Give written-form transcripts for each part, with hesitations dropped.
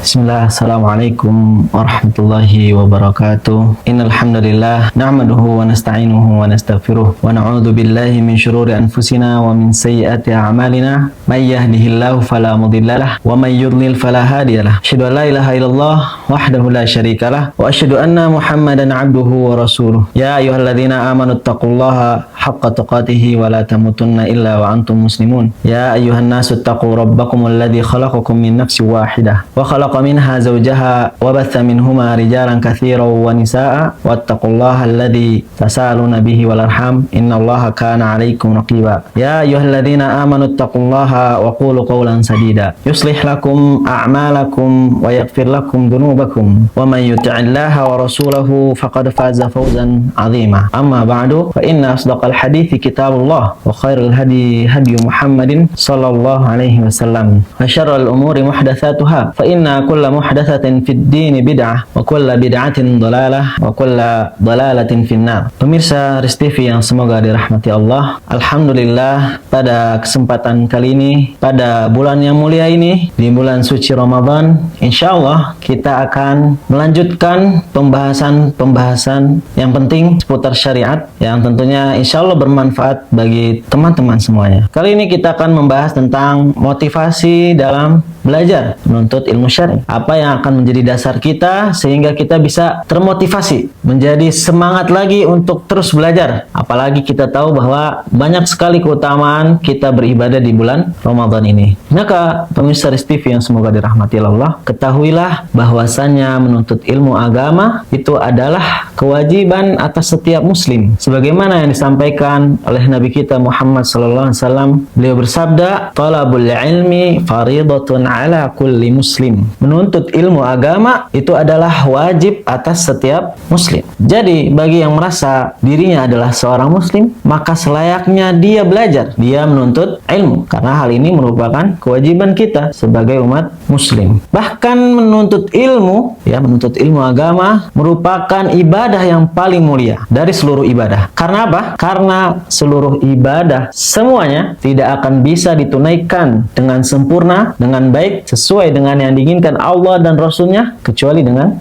Bismillah, Assalamualaikum warahmatullahi wabarakatuh. Innal hamdalillah nahmaduhu wa nasta'inuhu wa nastaghfiruh wa na'udzu billahi min shururi anfusina wa min sayyiati a'malina. May yahdihillahu fala mudhillalah wa may yudlil fala hadiyalah. Asyhadu an la ilaha illallah wahdahu la syarikalah wa asyhadu anna Muhammadan 'abduhu wa rasuluh. Ya ayyuhalladzina amanu taqullaha haqqa tuqatih wa la tamutunna illa wa antum muslimun. Ya ayyuhan nasu taqu rabbakumul ladzi khalaqakum min nafsin wahidah wa khalaqa minha zawjaha wa batha minhuma rijalan katsiran wa nisaa wattaqullaha alladzi tasaaluna bihi wal arham innallaha kana 'alaikum raqiba. Ya ayyuhalladzina amanu taqullaha wa qulu qawlan sadida yuslih lakum a'malakum wa yaghfir lakum dhunubakum wa man yuti'illaha wa rasulahu faqad faza fawzan 'azima. Amma ba'du fa inna asdaqal hadithi kitabullah wa khairul hadi hadi Muhammadin sallallahu alaihi wasallam wa syarrul umuri muhdatsatuha fa inna kulla muhdatsatin fid din bid'ah wa kulla bid'atin dhalalah wa kulla dhalalatin finnar. Pemirsa Riz TV yang semoga dirahmati Allah, alhamdulillah pada kesempatan kali ini, pada bulan yang mulia ini, di bulan suci Ramadan, insyaallah kita akan melanjutkan pembahasan yang penting seputar syariat yang tentunya insyaallah bermanfaat bagi teman-teman semuanya. Kali ini kita akan membahas tentang motivasi dalam belajar menuntut ilmu syar'i. Apa yang akan menjadi dasar kita sehingga kita bisa termotivasi, menjadi semangat lagi untuk terus belajar. Apalagi kita tahu bahwa banyak sekali keutamaan kita beribadah di bulan Ramadan ini. Maka pemirsa Riz TV yang semoga dirahmati Allah, ketahuilah bahwasannya menuntut ilmu agama itu adalah kewajiban atas setiap muslim. Sebagaimana yang disampaikan oleh Nabi kita Muhammad SAW, beliau bersabda, "Talabul ilmi faridatun ala kulli muslim." Menuntut ilmu agama itu adalah wajib atas setiap muslim. Jadi bagi yang merasa dirinya adalah seorang muslim, maka selayaknya dia belajar, dia menuntut ilmu, karena hal ini merupakan kewajiban kita sebagai umat muslim. Bahkan menuntut ilmu agama merupakan ibadah yang paling mulia dari seluruh ibadah. Karena apa? Karena seluruh ibadah semuanya tidak akan bisa ditunaikan dengan sempurna, dengan baik, sesuai dengan yang diinginkan Allah dan Rasulnya kecuali dengan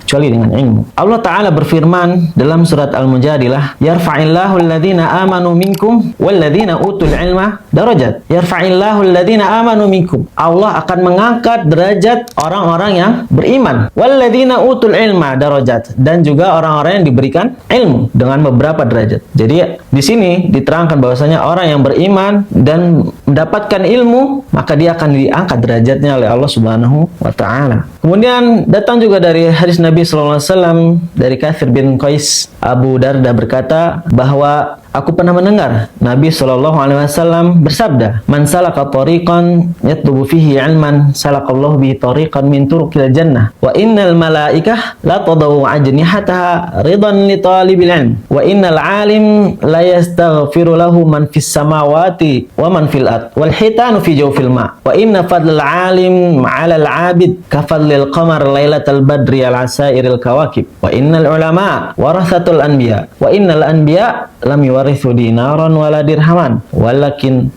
ilmu. Allah Ta'ala berfirman dalam surat Al-Mujadilah, "Yarfa'illahu alladhina amanu minkum walladhina utul ilma darajat." Yarfa'illahu alladhina amanu minkum. Allah akan mengangkat derajat orang-orang yang beriman. Walladhina utul ilma darajat, dan juga orang-orang yang diberikan ilmu dengan beberapa derajat. Jadi di sini diterangkan bahwasanya orang yang beriman dan mendapatkan ilmu, maka dia akan diangkat derajatnya oleh Allah Subhanahu wa Ta'ala. Kemudian datang juga dari hadis Nabi sallallahu alaihi wasallam dari Katsir bin Qais, Abu Darda berkata bahwa aku pernah mendengar Nabi sallallahu alaihi wasallam bersabda, "Man salaka tariqan yatlubu fihi 'ilman, salakallahu bihi tariqan min turuqil jannah. Wa innal malaikah la tadau ajnihataha ridan li talibil 'ilm. Wa innal 'alim la yastaghfiru lahu man fis samawati wa man fil ard. Wal hitanu fi jawfil ma. Wa inna fadlal 'alim 'alal 'abid ka fadlil qamar lailatal badri 'ala sairil kawakib. Wa innal ulama warathatul anbiya. Wa innal anbiya lam yuwarithu dinaran wala dirhaman walakin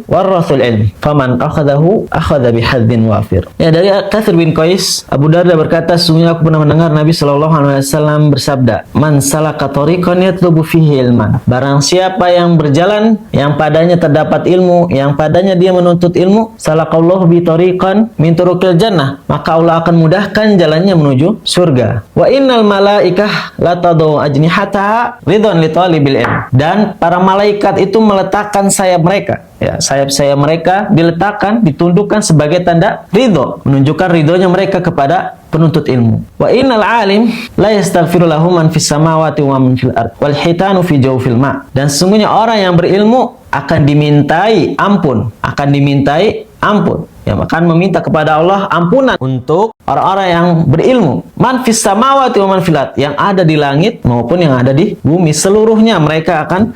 warathul ilm faman akhadahu akhadha bihadzin wafir." Ya, dari Katsir bin Qais, Abu Darda berkata, sesungguhnya aku pernah mendengar Nabi sallallahu alaihi wasallam bersabda, "Man salaka tariqan yatlubu fihi ilman." Barang siapa yang berjalan yang padanya terdapat ilmu, yang padanya dia menuntut ilmu, salakallahu bi tariqan min turuqil jannah, maka Allah akan mudahkan jalannya menuju surga. Wa innal malaikah la tadau ajnihataha ridwan li talibil ilm. Dan para malaikat itu meletakkan sayap mereka, ya, sayap-sayap mereka diletakkan, ditundukkan sebagai tanda ridho, menunjukkan ridhonya mereka kepada penuntut ilmu. Wa innal alim la yastaghfiru lahu man fis samawati wa man fil ard wal hitanu fi jawfil ma. Dan sesungguhnya orang yang berilmu akan dimintai ampun, yang akan meminta kepada Allah ampunan untuk orang-orang yang berilmu. Man fis samawati wa man fil ard, yang ada di langit maupun yang ada di bumi, seluruhnya mereka akan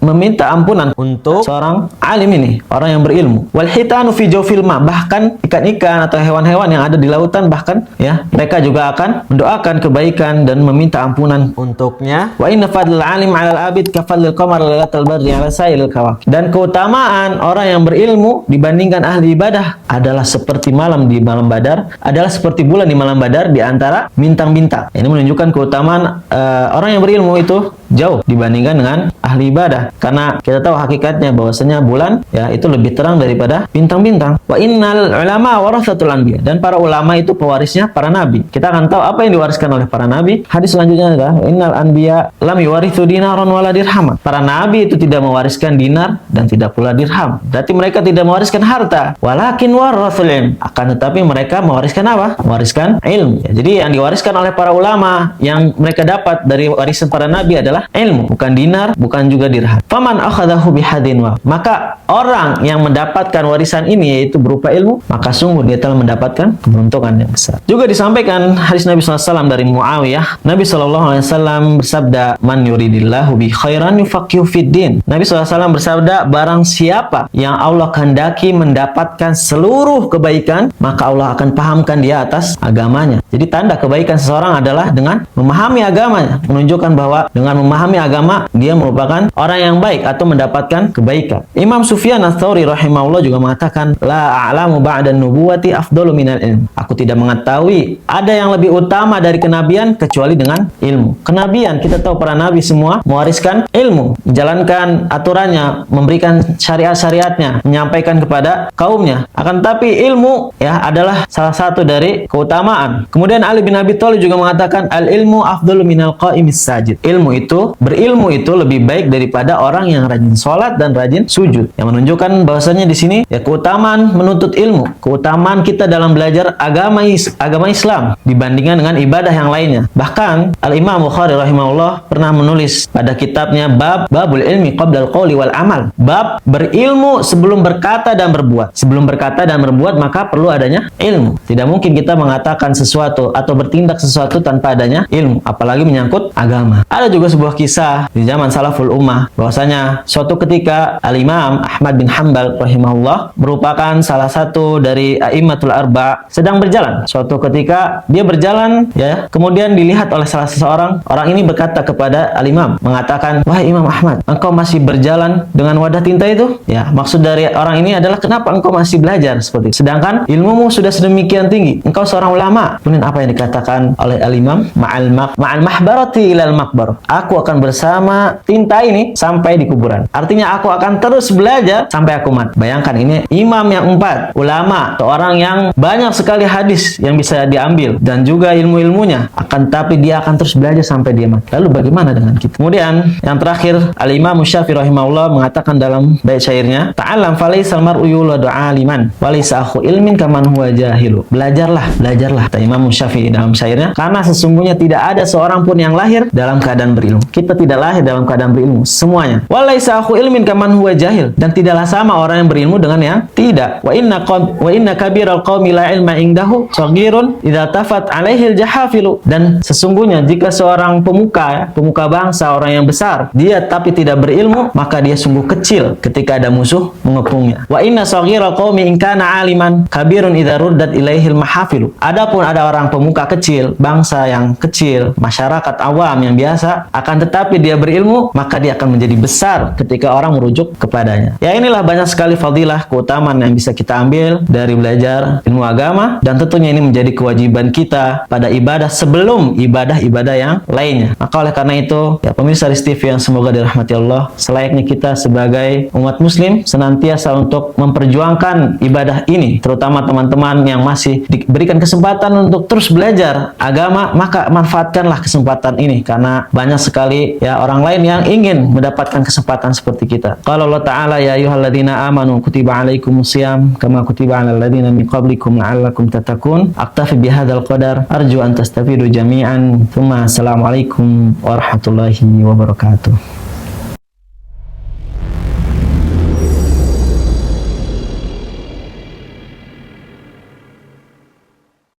meminta ampunan untuk seorang alim ini, orang yang berilmu. Wal hitanu fi jawfil ma, bahkan ikan-ikan atau hewan-hewan yang ada di lautan, bahkan ya mereka juga akan mendoakan kebaikan dan meminta ampunan untuknya. Wa inna fadlal alim 'alal abid ka fadlil qamar lailatal badri 'ala sairil kawakib. Dan keutamaan orang yang yang berilmu dibandingkan ahli ibadah adalah seperti malam di malam Badar, adalah seperti bulan di malam Badar di antara bintang-bintang. Ini menunjukkan keutamaan orang yang berilmu itu jauh dibandingkan dengan ahli ibadah, karena kita tahu hakikatnya bahwasanya bulan ya itu lebih terang daripada bintang-bintang. Wa innal ulama warathatul anbiya, dan para ulama itu pewarisnya para nabi. Kita akan tahu apa yang diwariskan oleh para nabi. Hadis selanjutnya adalah innal anbiya lam yuwarithu dinaran wala dirham. Para nabi itu tidak mewariskan dinar dan tidak pula dirham. Berarti mereka tidak mewariskan harta, walakin warathul ilm, akan tetapi mereka mewariskan apa? Mewariskan ilmu. Ya, jadi yang diwariskan oleh para ulama yang mereka dapat dari warisan para nabi adalah ilmu, bukan dinar, bukan juga dirham. Faman akhadahu bihadin wa, maka orang yang mendapatkan warisan ini yaitu berupa ilmu, maka sungguh dia telah mendapatkan keberuntungan yang besar. Juga disampaikan hadis Nabi SAW dari Muawiyah, Nabi SAW bersabda, man yuridillahu bi khairan yufaqihu fid din. Nabi SAW bersabda, barang siapa yang Allah kehendaki mendapatkan seluruh kebaikan, maka Allah akan pahamkan dia atas agamanya. Jadi tanda kebaikan seseorang adalah dengan memahami agamanya, menunjukkan bahwa dengan memahami agama dia merupakan orang yang baik atau mendapatkan kebaikan. Imam Sufyan Ats-Tsauri rahimahullah juga mengatakan, la a'lamu ba'dan nubuwati afdalu minal ilm. Aku tidak mengetahui ada yang lebih utama dari kenabian kecuali dengan ilmu. Kenabian, kita tahu para nabi semua mewariskan ilmu, menjalankan aturannya, memberikan syariat-syariatnya, menyampaikan kepada kaumnya. Akan tapi ilmu ya adalah salah satu dari keutamaan. Kemudian Ali bin Abi Thalib juga mengatakan, al ilmu afdalu minal qa'imis sajid. Berilmu itu lebih baik daripada orang yang rajin sholat dan rajin sujud. Yang menunjukkan bahwasanya di sini ya keutamaan menuntut ilmu, keutamaan kita dalam belajar agama Islam dibandingkan dengan ibadah yang lainnya. Bahkan Al-Imam Bukhari rahimahullah pernah menulis pada kitabnya babul ilmi qabla al-qawli wal amal. Bab berilmu sebelum berkata dan berbuat. Sebelum berkata dan berbuat maka perlu adanya ilmu. Tidak mungkin kita mengatakan sesuatu atau bertindak sesuatu tanpa adanya ilmu, apalagi menyangkut agama. Ada juga sebuah kisah di zaman salaful ummah bahwasanya suatu ketika Al-Imam Ahmad bin Hanbal rahimahullah merupakan salah satu dari a'immatul arba' sedang berjalan. Suatu ketika dia berjalan ya, kemudian dilihat oleh salah seseorang. Orang ini berkata kepada Al-Imam, mengatakan, wahai Imam Ahmad, engkau masih berjalan dengan wadah tinta itu? Ya, maksud dari orang ini adalah kenapa engkau masih belajar seperti itu, sedangkan ilmumu sudah sedemikian tinggi, engkau seorang ulama. Kemudian apa yang dikatakan oleh Al-Imam, ma'al mahbarati ilal makbar, aku akan bersama tinta ini sampai di kuburan. Artinya aku akan terus belajar sampai aku mati. Bayangkan, ini imam yang 4, ulama, seorang yang banyak sekali hadis yang bisa diambil dan juga ilmu-ilmunya, akan tapi dia akan terus belajar sampai dia mati. Lalu bagaimana dengan kita? Kemudian yang terakhir, Al-Imam Syafi'i rahimahullah mengatakan dalam bait syairnya, ta'allam falaisal mar'u yuladu 'aliman walaysa akhu ilmin kaman huwa jahilu. Belajarlah kata Imam Syafi'i dalam syairnya, karena sesungguhnya tidak ada seorang pun yang lahir dalam keadaan berilmu. Kita tidak lahir dalam keadaan berilmu semuanya. Walaysa akhu ilmin kaman huwa jahil, dan tidaklah sama orang yang berilmu dengan yang tidak. Wa inna kabiral qaumi la ilma indahu shaghirun idza tafat alaihi aljahafilu. Dan sesungguhnya jika seorang pemuka bangsa, orang yang besar, dia tapi tidak berilmu, maka dia sungguh kecil ketika ada musuh mengepungnya. Wa inna saghiral qaumi in kana aliman kabirun idza ruddat ilaihi almahafilu. Adapun ada orang pemuka kecil, bangsa yang kecil, masyarakat awam yang biasa, akan tetapi dia berilmu, maka dia akan menjadi besar ketika orang merujuk kepadanya. Ya, inilah banyak sekali fadilah, keutamaan yang bisa kita ambil dari belajar ilmu agama, dan tentunya ini menjadi kewajiban kita pada ibadah sebelum ibadah-ibadah yang lainnya. Maka oleh karena itu, ya pemirsa Aris TV yang semoga dirahmati Allah, selayaknya kita sebagai umat muslim senantiasa untuk memperjuangkan ibadah ini, terutama teman-teman yang masih diberikan kesempatan untuk terus belajar agama, maka manfaatkanlah kesempatan ini, karena banyak sekali ya orang lain yang ingin mendapatkan kesempatan seperti kita. Qala Allah Ta'ala, ya ayyuhalladzina amanu kutiba alaikumusiyam kama kutiba alal ladzina min qablikum la'allakum tattaqun. Aktafi bihadzal qadar, arju an tastafidu jami'an. Tsumma assalamualaikum warahmatullahi wabarakatuh.